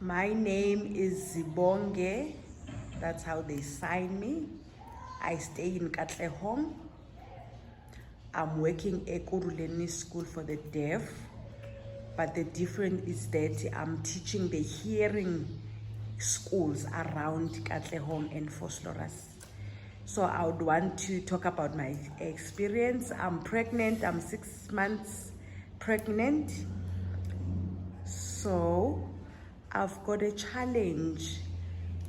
My name is Zibonge. That's how they sign me. I stay in Katlehong. I'm working at Kuruleni School for the Deaf. But the difference is that I'm teaching the hearing schools around Katlehong and Vosloorus. So I would want to talk about my experience. I'm pregnant, I'm 6 months pregnant. So I've got a challenge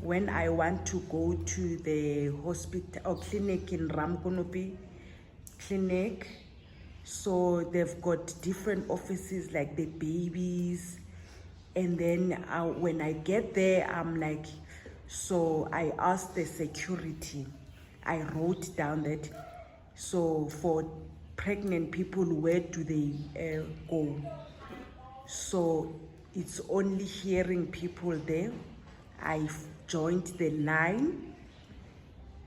when I want to go to the hospital or clinic in Ramkunupi clinic. So they've got different offices like the babies, and then when I get there, I'm like, so I asked the security, I wrote down that, so for pregnant people, where do they go? So it's only hearing people there. I joined the line.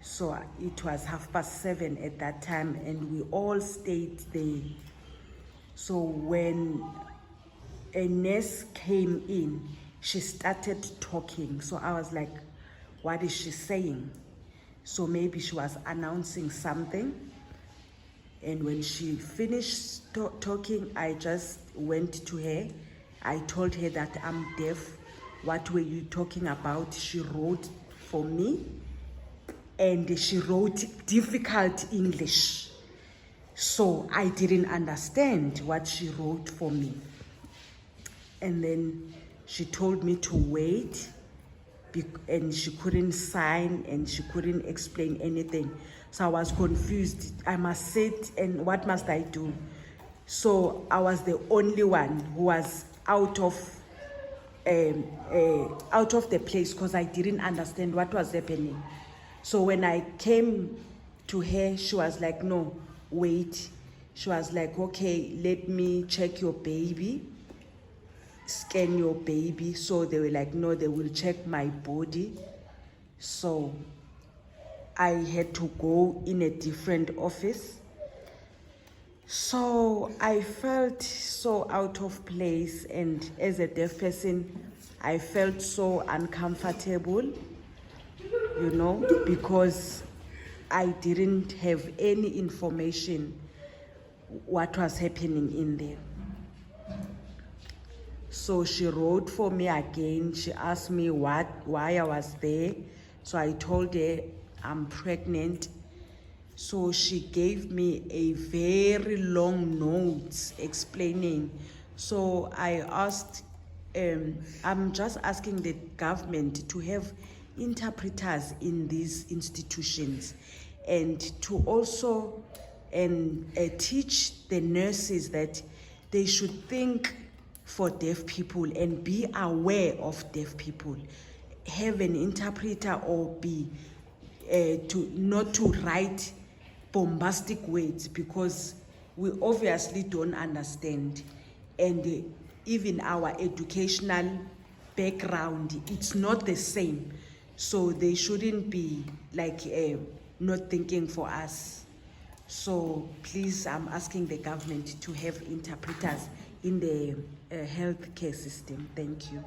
So it was 7:30 at that time, and we all stayed there. So when a nurse came in, she started talking. So I was like, what is she saying? So maybe she was announcing something. And when she finished talking, I just went to her. I told her that I'm deaf. What were you talking about? She wrote for me. And she wrote difficult English. So I didn't understand what she wrote for me. And then she told me to wait, and she couldn't sign and she couldn't explain anything. So I was confused. I must sit, and what must I do? So I was the only one who was out of the place because I didn't understand what was happening. So when I came to her, she was like, no, wait. She was like, okay, let me check your baby, scan your baby. So they were like, no, they will check my body. So I had to go in a different office. So I felt so out of place, and as a deaf person, I felt so uncomfortable, because I didn't have any information what was happening in there. So she wrote for me again. She asked me why I was there. So I told her I'm pregnant. So she gave me a very long note explaining. So I asked, I'm just asking the government to have interpreters in these institutions, and to also teach the nurses that they should think for deaf people and be aware of deaf people. Have an interpreter, or be not to write bombastic words, because we obviously don't understand, and even our educational background, it's not the same. So they shouldn't be like not thinking for us. So please, I'm asking the government to have interpreters in the healthcare system. Thank you.